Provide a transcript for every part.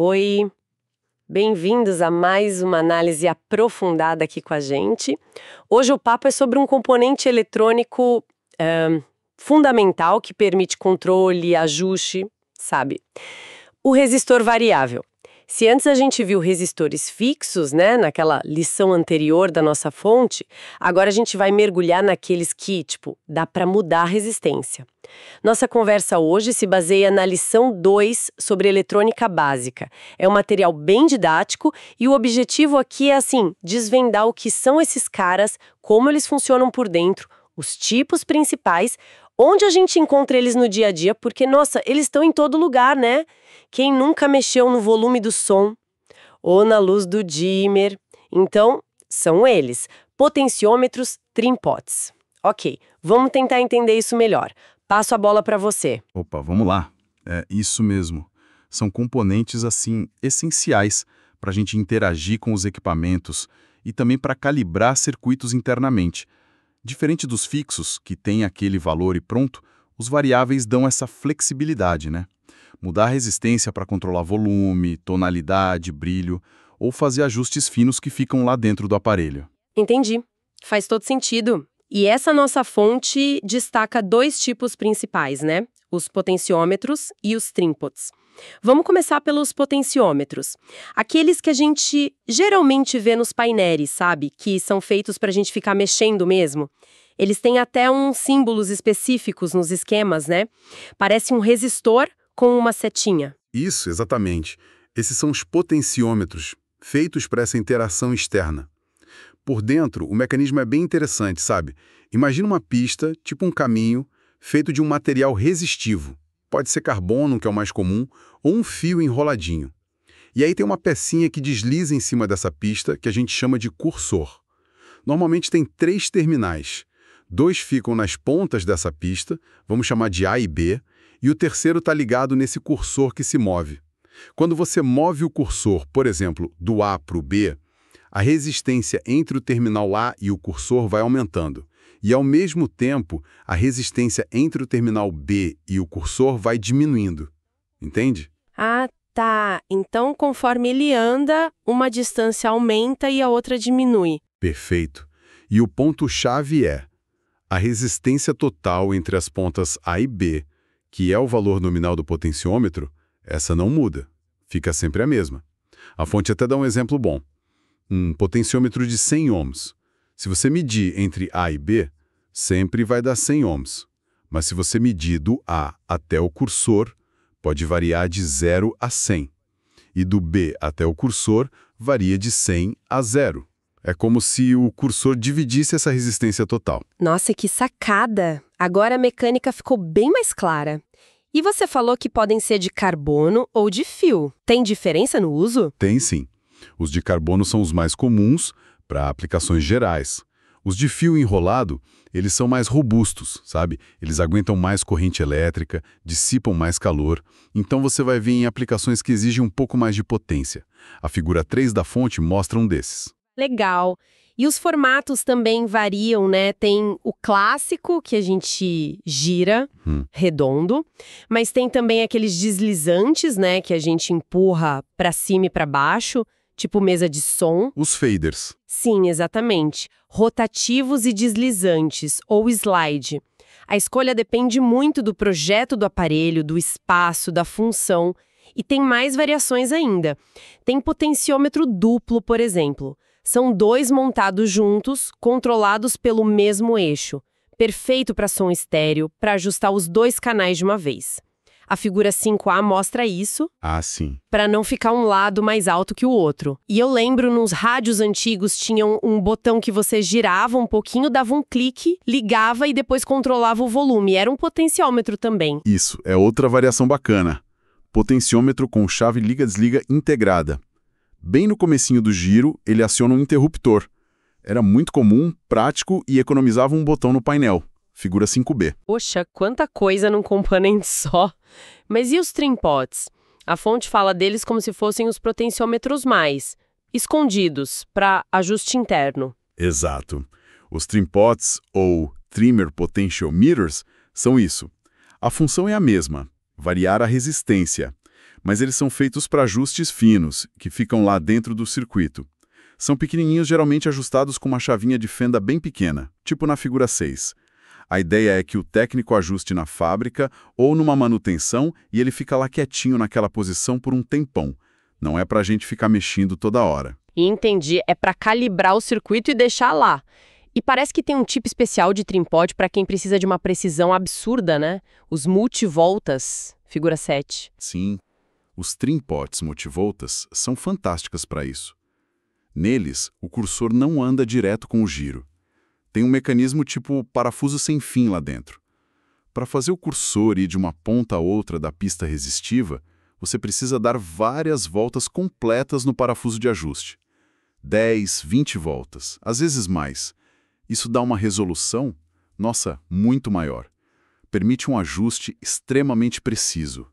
Oi, bem-vindos a mais uma análise aprofundada aqui com a gente. Hoje o papo é sobre um componente eletrônico fundamental que permite controle, ajuste, sabe? O resistor variável. Se antes a gente viu resistores fixos, né, naquela lição anterior da nossa fonte, agora a gente vai mergulhar naqueles que, dá para mudar a resistência. Nossa conversa hoje se baseia na lição 2 sobre eletrônica básica. É um material bem didático e o objetivo aqui é, desvendar o que são esses caras, como eles funcionam por dentro, os tipos principais, onde a gente encontra eles no dia a dia, porque, nossa, eles estão em todo lugar, né? Quem nunca mexeu no volume do som ou na luz do dimmer? Então, são eles, potenciômetros trim-pots. Ok, vamos tentar entender isso melhor. Passo a bola para você. Opa, vamos lá. É isso mesmo. São componentes, essenciais para a gente interagir com os equipamentos e também para calibrar circuitos internamente. Diferente dos fixos, que tem aquele valor e pronto, os variáveis dão essa flexibilidade, né? Mudar a resistência para controlar volume, tonalidade, brilho, ou fazer ajustes finos que ficam lá dentro do aparelho. Entendi. Faz todo sentido. E essa nossa fonte destaca 2 tipos principais, né? Os potenciômetros e os trim-pots. Vamos começar pelos potenciômetros. Aqueles que a gente geralmente vê nos painéis, sabe? Que são feitos para a gente ficar mexendo mesmo. Eles têm até uns símbolos específicos nos esquemas, né? Parece um resistor com uma setinha. Isso, exatamente. Esses são os potenciômetros, feitos para essa interação externa. Por dentro, o mecanismo é bem interessante, sabe? Imagina uma pista, tipo um caminho, feito de um material resistivo. Pode ser carbono, que é o mais comum, ou um fio enroladinho. E aí tem uma pecinha que desliza em cima dessa pista, que a gente chama de cursor. Normalmente tem 3 terminais. 2 ficam nas pontas dessa pista, vamos chamar de A e B, e o terceiro está ligado nesse cursor que se move. Quando você move o cursor, por exemplo, do A para o B, a resistência entre o terminal A e o cursor vai aumentando. E, ao mesmo tempo, a resistência entre o terminal B e o cursor vai diminuindo. Entende? Ah, tá. Então, conforme ele anda, uma distância aumenta e a outra diminui. Perfeito. E o ponto-chave é a resistência total entre as pontas A e B, que é o valor nominal do potenciômetro, essa não muda. Fica sempre a mesma. A fonte até dá um exemplo bom. Um potenciômetro de 100 ohms. Se você medir entre A e B, sempre vai dar 100 ohms. Mas se você medir do A até o cursor, pode variar de 0 a 100. E do B até o cursor, varia de 100 a 0. É como se o cursor dividisse essa resistência total. Nossa, que sacada! Agora a mecânica ficou bem mais clara. E você falou que podem ser de carbono ou de fio. Tem diferença no uso? Tem sim. Os de carbono são os mais comuns para aplicações gerais. Os de fio enrolado, eles são mais robustos, sabe? Eles aguentam mais corrente elétrica, dissipam mais calor. Então você vai ver em aplicações que exigem um pouco mais de potência. A figura 3 da fonte mostra um desses. Legal. E os formatos também variam, né? Tem o clássico, que a gente gira, redondo, mas tem também aqueles deslizantes, né? Que a gente empurra para cima e para baixo, tipo mesa de som. Os faders. Sim, exatamente. Rotativos e deslizantes, ou slide. A escolha depende muito do projeto do aparelho, do espaço, da função. E tem mais variações ainda. Tem potenciômetro duplo, por exemplo. São 2 montados juntos, controlados pelo mesmo eixo. Perfeito para som estéreo, para ajustar os 2 canais de uma vez. A figura 5A mostra isso. Ah, sim. Para não ficar um lado mais alto que o outro. E eu lembro, nos rádios antigos, tinham um botão que você girava um pouquinho, dava um clique, ligava e depois controlava o volume. Era um potenciômetro também. Isso, é outra variação bacana. Potenciômetro com chave liga-desliga integrada. Bem no comecinho do giro, ele aciona um interruptor. Era muito comum, prático e economizava um botão no painel. Figura 5B. Poxa, quanta coisa num componente só. Mas e os trim-pots? A fonte fala deles como se fossem os potenciômetros mais escondidos, para ajuste interno. Exato. Os trim-pots, ou Trimmer Potential Meters, são isso. A função é a mesma, variar a resistência. mas eles são feitos para ajustes finos, que ficam lá dentro do circuito. São pequenininhos, geralmente ajustados com uma chavinha de fenda bem pequena, tipo na figura 6. A ideia é que o técnico ajuste na fábrica ou numa manutenção e ele fica lá quietinho naquela posição por um tempão. Não é para a gente ficar mexendo toda hora. Entendi, é para calibrar o circuito e deixar lá. E parece que tem um tipo especial de trim-pod para quem precisa de uma precisão absurda, né? Os multivoltas, figura 7. Sim, os trim-pods multivoltas são fantásticas para isso. Neles, o cursor não anda direto com o giro. Tem um mecanismo tipo parafuso sem fim lá dentro. Para fazer o cursor ir de uma ponta a outra da pista resistiva, você precisa dar várias voltas completas no parafuso de ajuste. 10, 20 voltas, às vezes mais. Isso dá uma resolução, nossa, muito maior. Permite um ajuste extremamente preciso.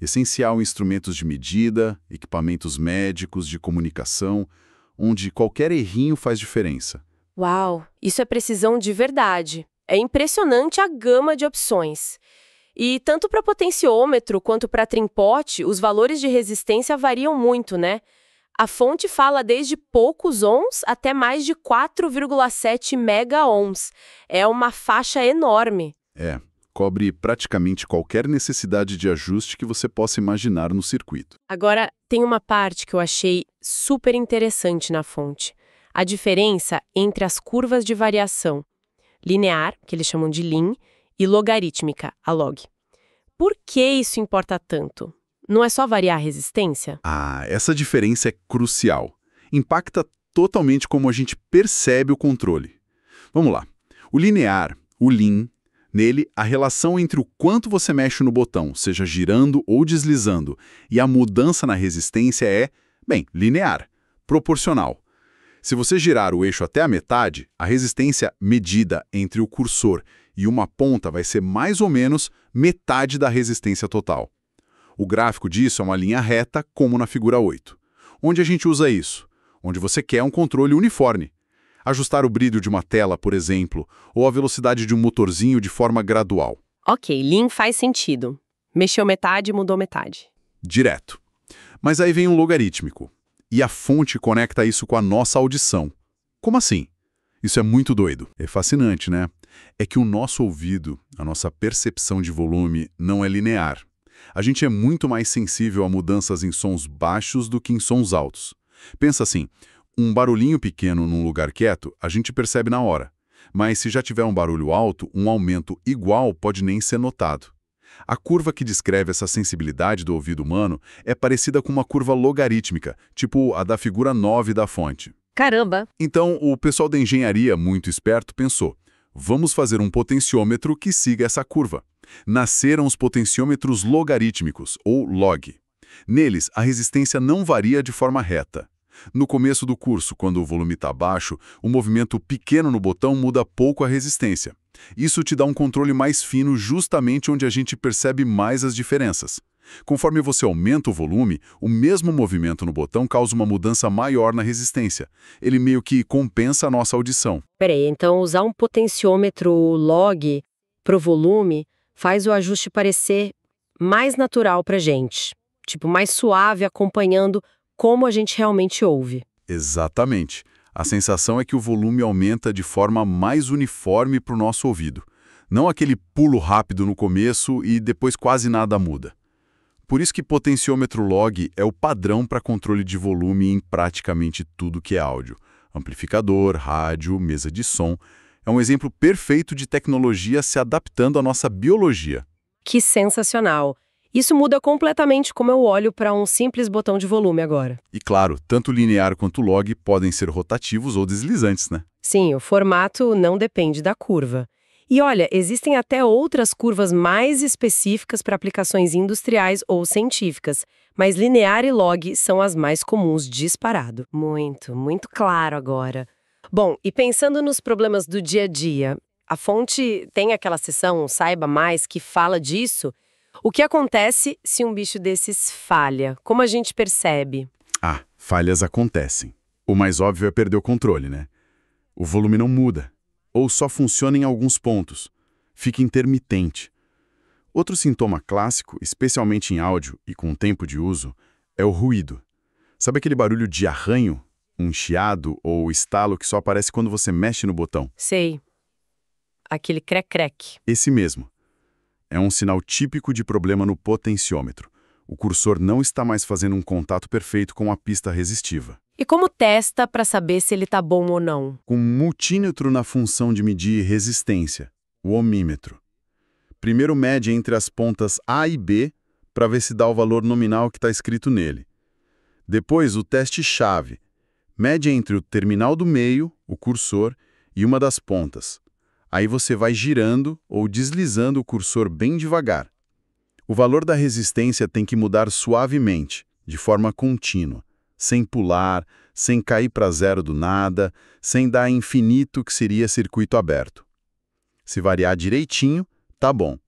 Essencial em instrumentos de medida, equipamentos médicos, de comunicação, onde qualquer errinho faz diferença. Uau, isso é precisão de verdade. É impressionante a gama de opções. E tanto para potenciômetro quanto para trim-pod, os valores de resistência variam muito, né? A fonte fala desde poucos ohms até mais de 4,7 mega-ohms. É uma faixa enorme. Cobre praticamente qualquer necessidade de ajuste que você possa imaginar no circuito. Agora, tem uma parte que eu achei super interessante na fonte. A diferença entre as curvas de variação linear, que eles chamam de lin, e logarítmica, a log. Por que isso importa tanto? Não é só variar a resistência? Essa diferença é crucial. Impacta totalmente como a gente percebe o controle. Vamos lá. O linear, o lin, nele, a relação entre o quanto você mexe no botão, seja girando ou deslizando, e a mudança na resistência é, linear, proporcional. Se você girar o eixo até a metade, a resistência medida entre o cursor e uma ponta vai ser mais ou menos metade da resistência total. O gráfico disso é uma linha reta, como na figura 8. Onde a gente usa isso? Onde você quer um controle uniforme. Ajustar o brilho de uma tela, por exemplo, ou a velocidade de um motorzinho de forma gradual. Ok, lin faz sentido. Mexeu metade, mudou metade. Direto. Mas aí vem um logarítmico. E a fonte conecta isso com a nossa audição. Como assim? Isso é muito doido. É fascinante, né? É que o nosso ouvido, a nossa percepção de volume, não é linear. A gente é muito mais sensível a mudanças em sons baixos do que em sons altos. Pensa assim, um barulhinho pequeno num lugar quieto, a gente percebe na hora. Mas se já tiver um barulho alto, um aumento igual pode nem ser notado. A curva que descreve essa sensibilidade do ouvido humano é parecida com uma curva logarítmica, tipo a da figura 9 da fonte. Caramba! Então, o pessoal da engenharia, muito esperto, pensou, vamos fazer um potenciômetro que siga essa curva. Nasceram os potenciômetros logarítmicos, ou log. Neles, a resistência não varia de forma reta. No começo do curso, quando o volume está baixo, o movimento pequeno no botão muda pouco a resistência. Isso te dá um controle mais fino justamente onde a gente percebe mais as diferenças. Conforme você aumenta o volume, o mesmo movimento no botão causa uma mudança maior na resistência. Ele meio que compensa a nossa audição. Peraí, então usar um potenciômetro log pro volume faz o ajuste parecer mais natural pra gente. Tipo, mais suave, acompanhando como a gente realmente ouve. Exatamente. A sensação é que o volume aumenta de forma mais uniforme para o nosso ouvido. Não aquele pulo rápido no começo e depois quase nada muda. Por isso que potenciômetro log é o padrão para controle de volume em praticamente tudo que é áudio. Amplificador, rádio, mesa de som. É um exemplo perfeito de tecnologia se adaptando à nossa biologia. Que sensacional! Isso muda completamente como eu olho para um simples botão de volume agora. E claro, tanto linear quanto log podem ser rotativos ou deslizantes, né? Sim, o formato não depende da curva. E olha, existem até outras curvas mais específicas para aplicações industriais ou científicas, mas linear e log são as mais comuns disparado. Muito claro agora. Bom, e pensando nos problemas do dia a dia, a fonte tem aquela seção Saiba Mais que fala disso. O que acontece se um bicho desses falha? Como a gente percebe? Falhas acontecem. O mais óbvio é perder o controle, né? O volume não muda, ou só funciona em alguns pontos. Fica intermitente. Outro sintoma clássico, especialmente em áudio e com tempo de uso, é o ruído. Sabe aquele barulho de arranho, um chiado ou estalo que só aparece quando você mexe no botão? Sei. Aquele crec-crec. Esse mesmo. É um sinal típico de problema no potenciômetro. O cursor não está mais fazendo um contato perfeito com a pista resistiva. E como testa para saber se ele está bom ou não? Com um multímetro na função de medir resistência, o ohmímetro. Primeiro mede entre as pontas A e B para ver se dá o valor nominal que está escrito nele. Depois, o teste-chave. Mede entre o terminal do meio, o cursor, e uma das pontas. Aí você vai girando ou deslizando o cursor bem devagar. O valor da resistência tem que mudar suavemente, de forma contínua, sem pular, sem cair para zero do nada, sem dar infinito, que seria circuito aberto. Se variar direitinho, tá bom.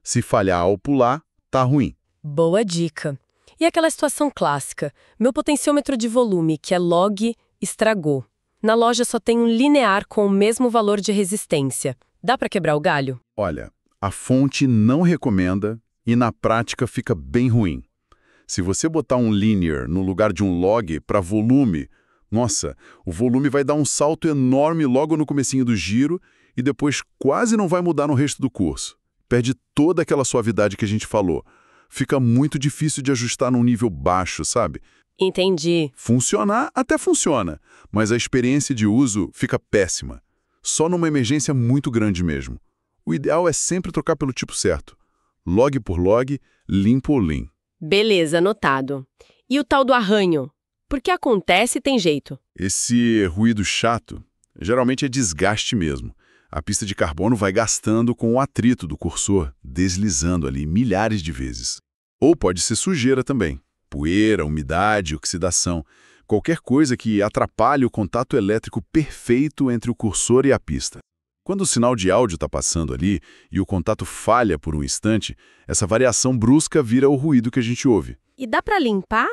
Se falhar ao pular, tá ruim. Boa dica. E aquela situação clássica, meu potenciômetro de volume, que é log, estragou. Na loja só tem um linear com o mesmo valor de resistência. Dá para quebrar o galho? Olha, a fonte não recomenda e na prática fica bem ruim. Se você botar um linear no lugar de um log para volume, nossa, o volume vai dar um salto enorme logo no comecinho do giro e depois quase não vai mudar no resto do curso. Perde toda aquela suavidade que a gente falou. Fica muito difícil de ajustar num nível baixo, sabe? Entendi. Funcionar até funciona, mas a experiência de uso fica péssima. Só numa emergência muito grande mesmo. O ideal é sempre trocar pelo tipo certo. Log por log, lim por lim. Beleza, anotado. E o tal do arranho? Porque acontece e tem jeito. Esse ruído chato geralmente é desgaste mesmo. A pista de carbono vai gastando com o atrito do cursor, deslizando ali milhares de vezes. Ou pode ser sujeira também. Poeira, umidade, oxidação. Qualquer coisa que atrapalhe o contato elétrico perfeito entre o cursor e a pista. Quando o sinal de áudio está passando ali e o contato falha por um instante, essa variação brusca vira o ruído que a gente ouve. E dá para limpar?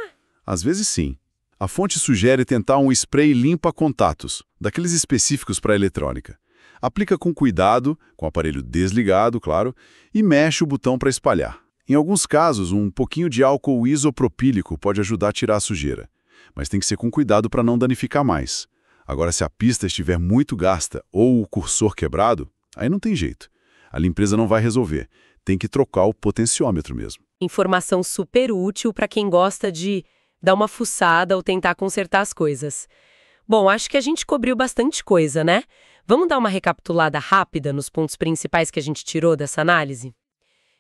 Às vezes sim. A fonte sugere tentar um spray limpa-contatos, daqueles específicos para eletrônica. Aplica com cuidado, com o aparelho desligado, claro, e mexe o botão para espalhar. Em alguns casos, um pouquinho de álcool isopropílico pode ajudar a tirar a sujeira. Mas tem que ser com cuidado para não danificar mais. Agora, se a pista estiver muito gasta ou o cursor quebrado, aí não tem jeito. A limpeza não vai resolver. Tem que trocar o potenciômetro mesmo. Informação super útil para quem gosta de dar uma fuçada ou tentar consertar as coisas. Bom, acho que a gente cobriu bastante coisa, né? Vamos dar uma recapitulada rápida nos pontos principais que a gente tirou dessa análise?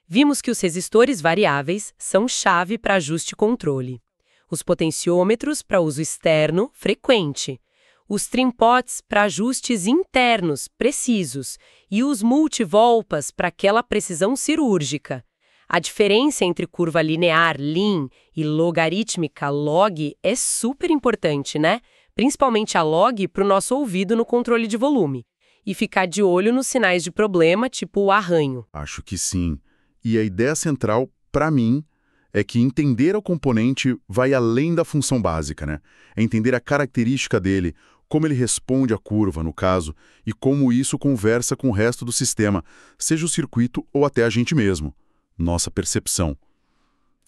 Vimos que os resistores variáveis são chave para ajuste e controle. Os potenciômetros para uso externo, frequente. Os trimpots para ajustes internos, precisos. E os multivolpas para aquela precisão cirúrgica. A diferença entre curva linear, lim, e logarítmica, log, é super importante, né? Principalmente a log para o nosso ouvido no controle de volume. E ficar de olho nos sinais de problema, tipo o arranho. Acho que sim. E a ideia central, para mim, é que entender o componente vai além da função básica, né? É entender a característica dele, como ele responde à curva, no caso, e como isso conversa com o resto do sistema, seja o circuito ou até a gente mesmo. Nossa percepção.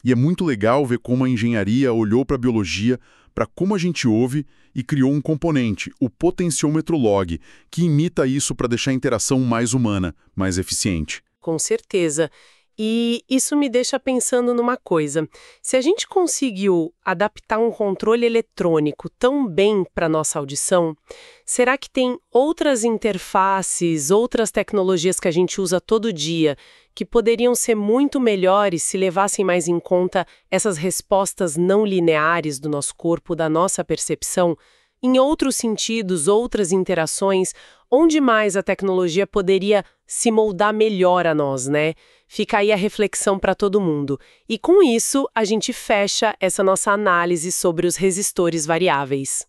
E é muito legal ver como a engenharia olhou para a biologia, para como a gente ouve e criou um componente, o potenciômetro log, que imita isso para deixar a interação mais humana, mais eficiente. Com certeza. E isso me deixa pensando numa coisa. Se a gente conseguiu adaptar um controle eletrônico tão bem para nossa audição, será que tem outras interfaces, outras tecnologias que a gente usa todo dia que poderiam ser muito melhores se levassem mais em conta essas respostas não lineares do nosso corpo, da nossa percepção? Em outros sentidos, outras interações, onde mais a tecnologia poderia se moldar melhor a nós, né? Fica aí a reflexão para todo mundo. E com isso, a gente fecha essa nossa análise sobre os resistores variáveis.